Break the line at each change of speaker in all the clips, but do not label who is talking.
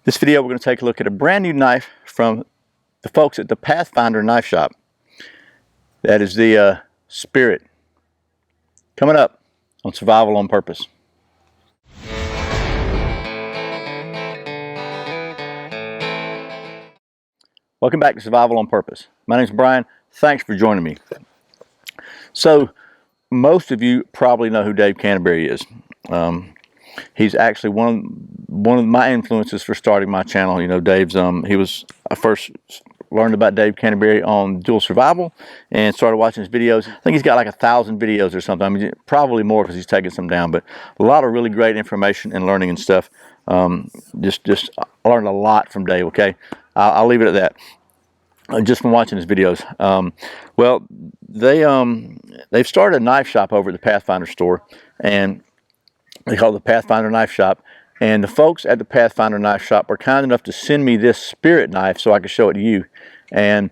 This video we're going to take a look at a brand new knife from the folks at the Pathfinder Knife Shop. That is the Spirit. Coming up on Survival on Purpose. Welcome back to Survival on Purpose. My name is Brian. Thanks for joining me. So, most of you probably know who Dave Canterbury is. He's actually one of my influences for starting my channel. You know, Dave's I first learned about Dave Canterbury on dual survival and started watching his videos. I think he's got like 1,000 videos or something. I mean, probably more because he's taken some down, but a lot of really great information and learning and stuff. Just I learned a lot from Dave. Okay, I'll leave it at that. Just from watching his videos. Well, they've started a knife shop over at the Pathfinder store, and they call it the Pathfinder Knife Shop. And the folks at the Pathfinder Knife Shop were kind enough to send me this Spirit knife so I could show it to you. And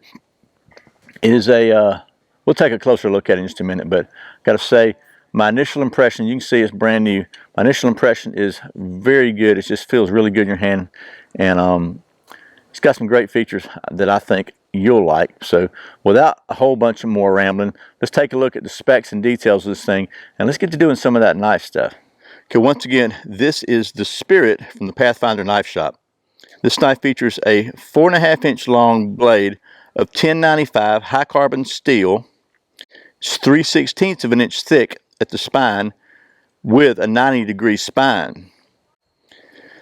it is we'll take a closer look at it in just a minute, but I got to say, my initial impression, you can see it's brand new. My initial impression is very good. It just feels really good in your hand. And it's got some great features that I think you'll like. So without a whole bunch of more rambling, let's take a look at the specs and details of this thing, and let's get to doing some of that knife stuff. Okay, once again, this is the Spirit from the Pathfinder Knife Shop. This knife features a 4.5-inch long blade of 1095 high carbon steel. It's 3/16 of an inch thick at the spine with a 90-degree spine.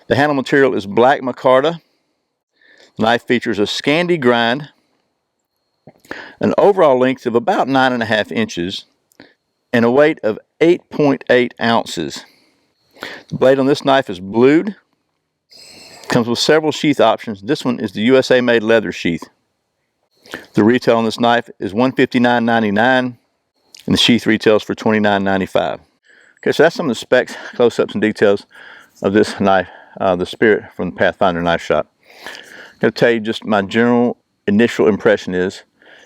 The handle material is black micarta. The knife features a scandi grind, an overall length of about 9.5 inches, and a weight of 8.8 ounces. The blade on this knife is blued. Comes with several sheath options. This one is the USA made leather sheath. The retail on this knife is $159.99, and the sheath retails for $29.95. Okay, so that's some of the specs, close-ups, and details of this knife, the Spirit from the Pathfinder Knife Shop. I'm going to tell you just my general initial impression is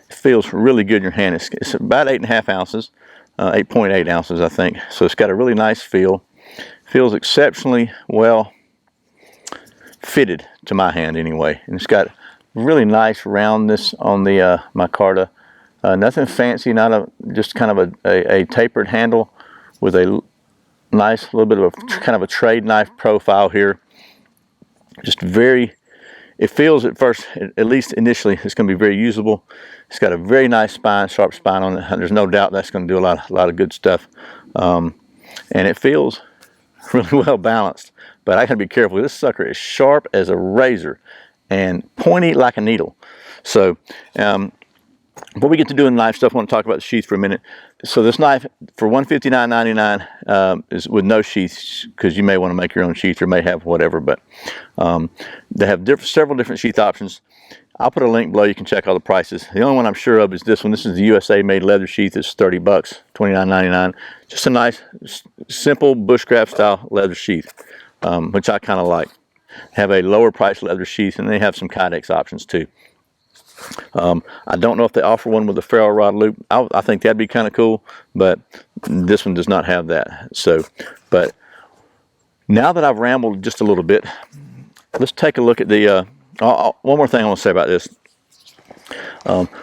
it feels really good in your hand. It's about 8.5 ounces, 8.8 ounces I think. So it's got a really nice feel. Feels exceptionally well fitted to my hand anyway. And it's got really nice roundness on the micarta. Nothing fancy, just kind of a tapered handle with a nice little bit of a kind of a trade knife profile here. Just very, it feels at first, at least initially, it's going to be very usable. It's got a very nice spine, sharp spine on it. There's no doubt that's going to do a lot of good stuff. And it feels really well balanced. But I got to be careful. This sucker is sharp as a razor and pointy like a needle. So, before we get to doing knife stuff, I want to talk about the sheath for a minute. So this knife for $159.99 is with no sheath, because you may want to make your own sheath or may have whatever, but they have several different sheath options. I'll put a link below. You can check all the prices. The only one I'm sure of is this one. This is the USA made leather sheath. It's $30, $29.99. Just a nice, simple bushcraft style leather sheath, which I kind of like. Have a lower price leather sheath, and they have some Kydex options too. I don't know if they offer one with a ferrule rod loop. I think that'd be kind of cool, but this one does not have that. So, but now that I've rambled just a little bit, let's take a look at the one more thing I want to say about this.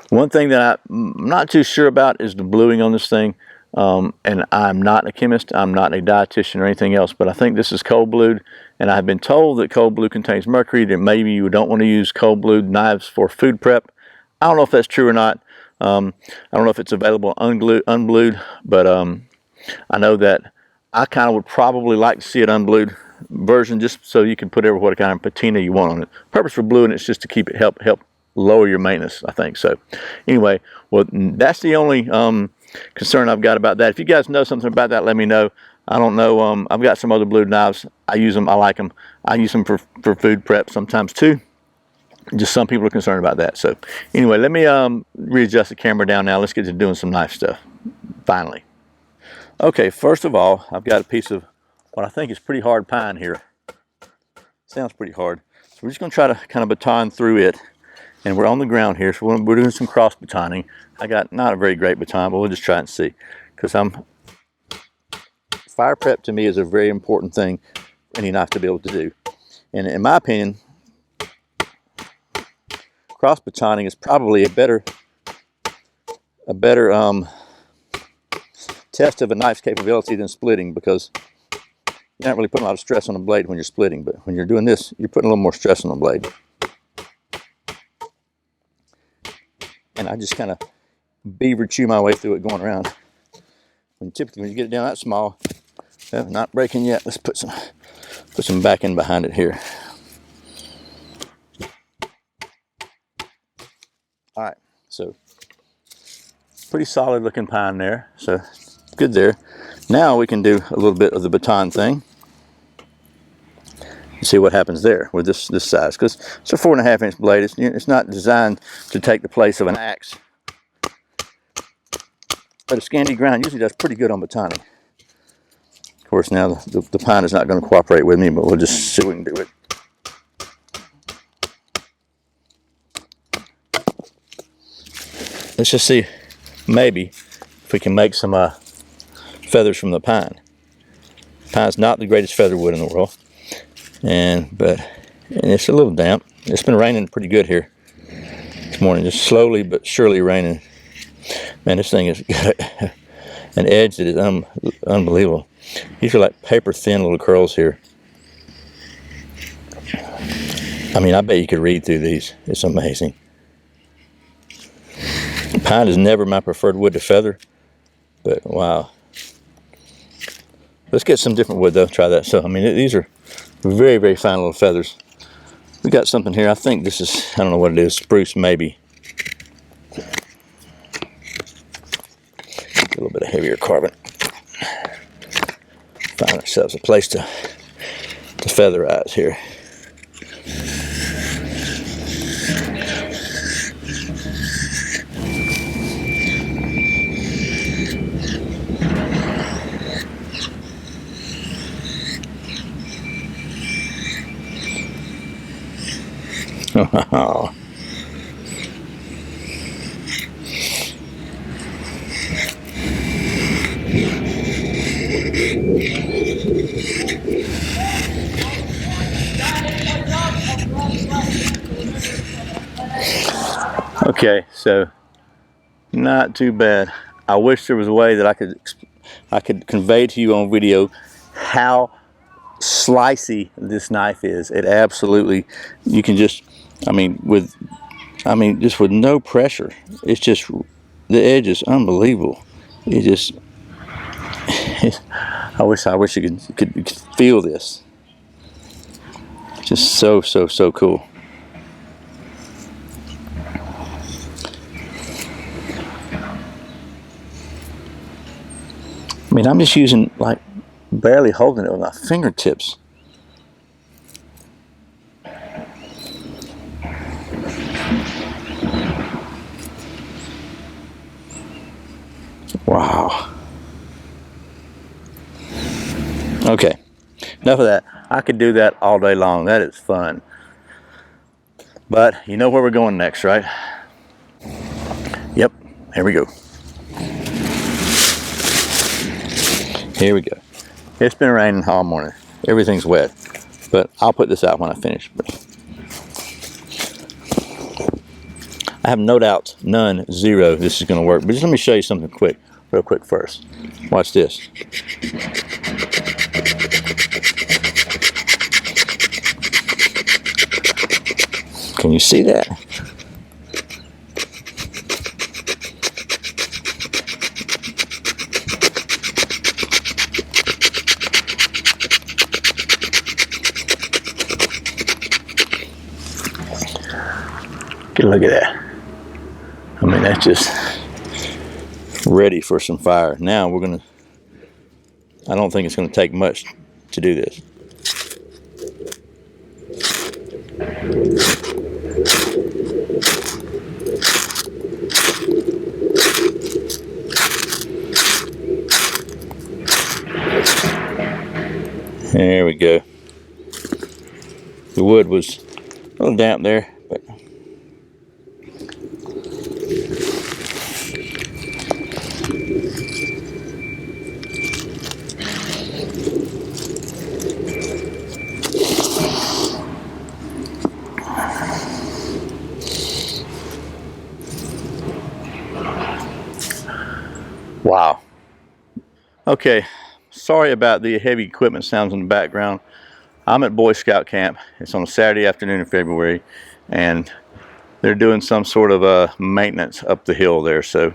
One thing that I'm not too sure about is the bluing on this thing. And I'm not a chemist, I'm not a dietitian or anything else, but I think this is cold blued, and I've been told that cold blue contains mercury, that maybe you don't want to use cold blued knives for food prep. I don't know if that's true or not. I don't know if it's available unblued, but I know that I kind of would probably like to see it unblued version, just so you can put what kind of patina you want on it. The purpose for bluing it's just to keep it help lower your maintenance, I think. So anyway, well, that's the only concern I've got about that. If you guys know something about that, let me know. I don't know. I've got some other blued knives. I use them. I like them. I use them for food prep sometimes too. Just some people are concerned about that. So anyway, let me readjust the camera down now. Let's get to doing some knife stuff finally. Okay, first of all, I've got a piece of what I think is pretty hard pine here. Sounds pretty hard. So we're just going to try to kind of baton through it. And we're on the ground here, so we're doing some cross batoning. I got not a very great baton, but we'll just try and see. Because fire prep to me is a very important thing any knife to be able to do. And in my opinion, cross batoning is probably a better test of a knife's capability than splitting, because you're not really putting a lot of stress on the blade when you're splitting, but when you're doing this, you're putting a little more stress on the blade. And I just kind of beaver chew my way through it going around. Typically when you get it down that small, not breaking yet. Let's put some back in behind it here. All right, so pretty solid looking pine there, so good there. Now we can do a little bit of the baton thing. See what happens there with this size, because it's a 4.5 inch blade. It's not designed to take the place of an axe, but a scandi grind usually does pretty good on batoning. Of course, now the pine is not going to cooperate with me, but we'll just see what we can do it. Let's just see, maybe if we can make some feathers from the pine. Pine's not the greatest feather wood in the world. And it's a little damp. It's been raining pretty good here this morning, just slowly but surely raining. Man, this thing has got an edge that is unbelievable. These are like paper thin little curls here. I mean, I bet you could read through these. It's amazing. Pine is never my preferred wood to feather, but wow. Let's get some different wood though, try that. So, I mean, these are very, very fine little feathers. We got something here. I think this is, I don't know what it is, spruce maybe. A little bit of heavier carbon. Find ourselves a place to featherize here. Wow. Okay, so not too bad. I wish there was a way that I could convey to you on video how slicey this knife is. It absolutely, you can just, just with no pressure, it's just, the edge is unbelievable. It just, I wish you could feel this. Just so cool. I mean, I'm just using, like, barely holding it with my fingertips. Wow. Okay, enough of that. I could do that all day long. That is fun. But you know where we're going next, right? Yep, here we go. Here we go. It's been raining all morning. Everything's wet. But I'll put this out when I finish. I have no doubts, none, zero, this is going to work. But just let me show you something real quick first. Watch this. Can you see that? Get a look at that. I mean, that's just ready for some fire. Now we're gonna, I don't think it's gonna take much to do this. There we go. The wood was a little damp there, but Okay, sorry about the heavy equipment sounds in the background. I'm at Boy Scout camp. It's on a Saturday afternoon in February, and they're doing some sort of maintenance up the hill there. So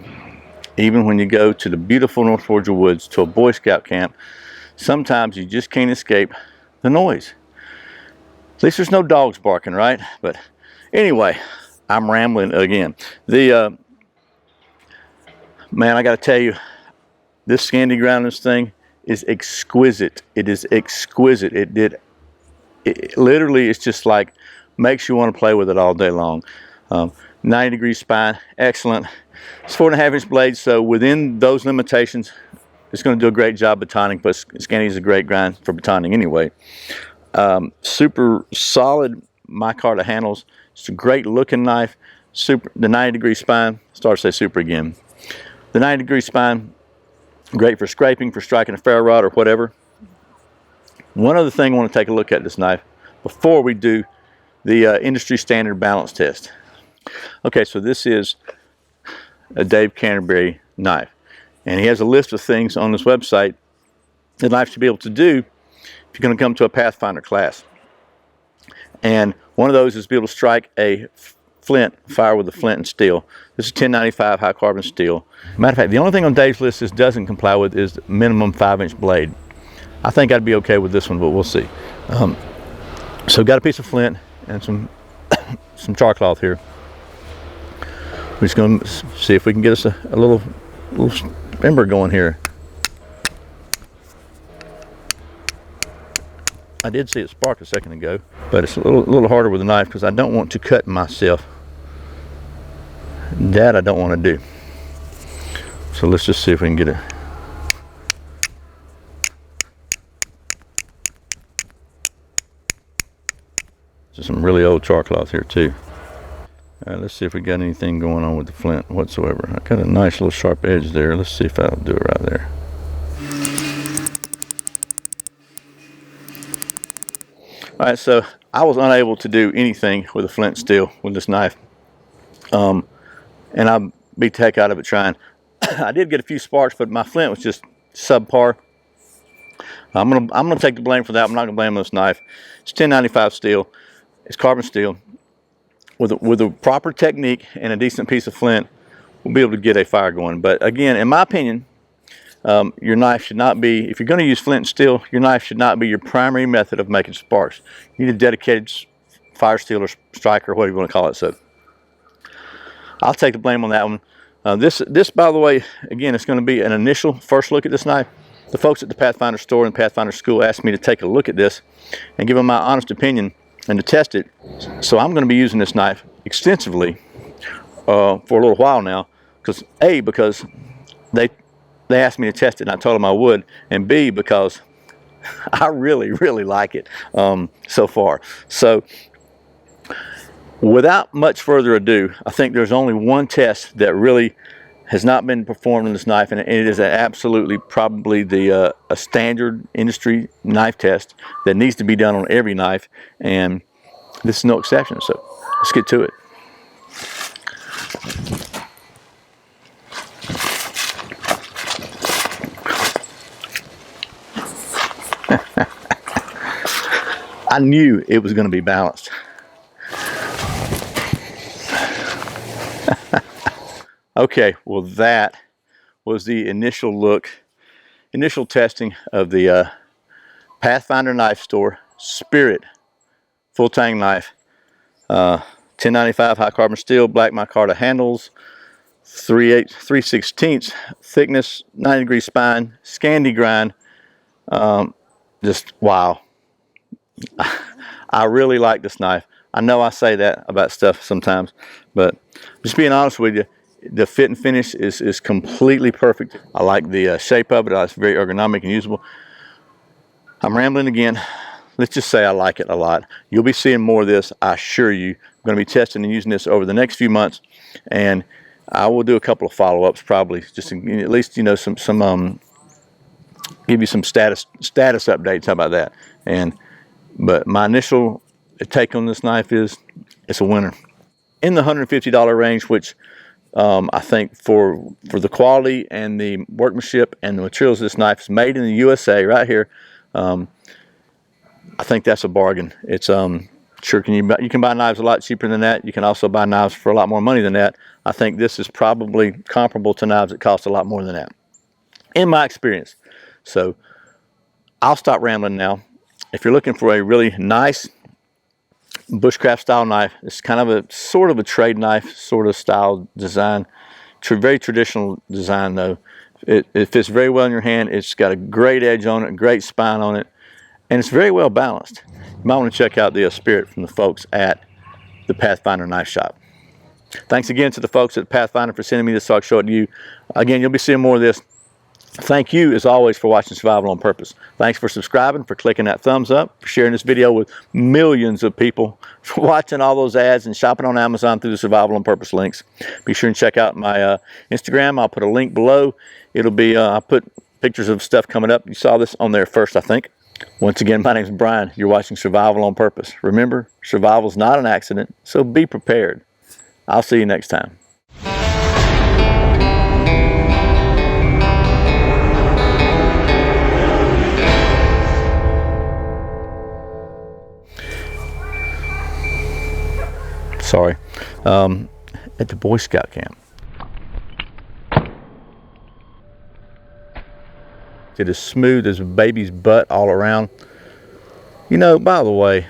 even when you go to the beautiful North Georgia woods to a Boy Scout camp, sometimes you just can't escape the noise. At least there's no dogs barking, right? But anyway, I'm rambling again. Man, I got to tell you, this scandi ground, this thing is exquisite. It is exquisite. It literally, it's just like, makes you want to play with it all day long. 90-degree spine, excellent. It's 4.5-inch blades, so within those limitations, it's going to do a great job batoning, but scandi is a great grind for batoning anyway. Super solid micarta handles. It's a great looking knife. The 90-degree spine, start to say super again. The 90-degree spine, great for scraping, for striking a ferro rod or whatever. One other thing I want to take a look at this knife before we do the industry standard balance test. Okay, so this is a Dave Canterbury knife, and he has a list of things on this website the knife should be able to do if you're going to come to a Pathfinder class. And one of those is be able to strike a flint, fire with a flint and steel. This is 1095 high carbon steel. Matter of fact, the only thing on Dave's list this doesn't comply with is the minimum 5-inch blade. I think I'd be okay with this one, but we'll see. So got a piece of flint and some char cloth here. We're just going to see if we can get us a little ember going here. I did see it spark a second ago, but it's a little harder with a knife because I don't want to cut myself. That I don't want to do. So let's just see if we can get it. There's some really old char cloth here too. All right, let's see if we got anything going on with the flint whatsoever. I got a nice little sharp edge there. Let's see if I'll do it right there. All right, so I was unable to do anything with a flint steel with this knife, and I beat the heck out of it trying. I did get a few sparks, but my flint was just subpar. I'm gonna take the blame for that. I'm not gonna blame this knife. It's 1095 steel. It's carbon steel. With a proper technique and a decent piece of flint, we'll be able to get a fire going. But again, in my opinion, your knife should not be, if you're going to use flint and steel, your knife should not be your primary method of making sparks. You need a dedicated fire steel or striker, whatever you want to call it. So I'll take the blame on that one. This, by the way, again, it's going to be an initial first look at this knife. The folks at the Pathfinder store and Pathfinder school asked me to take a look at this and give them my honest opinion and to test it. So I'm going to be using this knife extensively for a little while now, because because they asked me to test it and I told them I would, and B, because I really like it so far. So without much further ado, I think there's only one test that really has not been performed on this knife, and it is absolutely probably a standard industry knife test that needs to be done on every knife, and this is no exception. So let's get to it. I knew it was going to be balanced. Okay, well that was the initial testing of the Pathfinder Knife Store Spirit full tang knife. 1095 high carbon steel, black micarta handles, 3/16 thickness, 90-degree spine, scandi grind. Just wow. I really like this knife. I know I say that about stuff sometimes, but just being honest with you, the fit and finish is completely perfect. I like the shape of it. It's very ergonomic and usable. I'm rambling again. Let's just say I like it a lot. You'll be seeing more of this, I assure you. I'm going to be testing and using this over the next few months, and I will do a couple of follow-ups probably, just to, at least, you know, some give you some status updates. How about that? But my initial take on this knife is it's a winner. In the $150 range, which I think for the quality and the workmanship and the materials of this knife is made in the USA right here. I think that's a bargain. It's sure you can buy knives a lot cheaper than that. You can also buy knives for a lot more money than that. I think this is probably comparable to knives that cost a lot more than that, in my experience. So I'll stop rambling now. If you're looking for a really nice bushcraft style knife, it's kind of a sort of a trade knife sort of style design. Very traditional design though. It fits very well in your hand. It's got a great edge on it, a great spine on it, and it's very well balanced. You might want to check out the Spirit from the folks at the Pathfinder Knife Shop. Thanks again to the folks at Pathfinder for sending me this so I can show it to you. Again, you'll be seeing more of this. Thank you, as always, for watching Survival on Purpose. Thanks for subscribing, for clicking that thumbs up, for sharing this video with millions of people, for watching all those ads and shopping on Amazon through the Survival on Purpose links. Be sure and check out my Instagram. I'll put a link below. It'll be, I'll put pictures of stuff coming up. You saw this on there first, I think. Once again, my name's Brian. You're watching Survival on Purpose. Remember, survival is not an accident, so be prepared. I'll see you next time. Sorry, at the Boy Scout camp. It is smooth as a baby's butt all around. You know, by the way,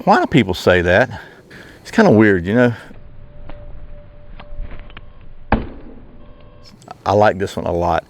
why do people say that? It's kind of weird, you know. I like this one a lot.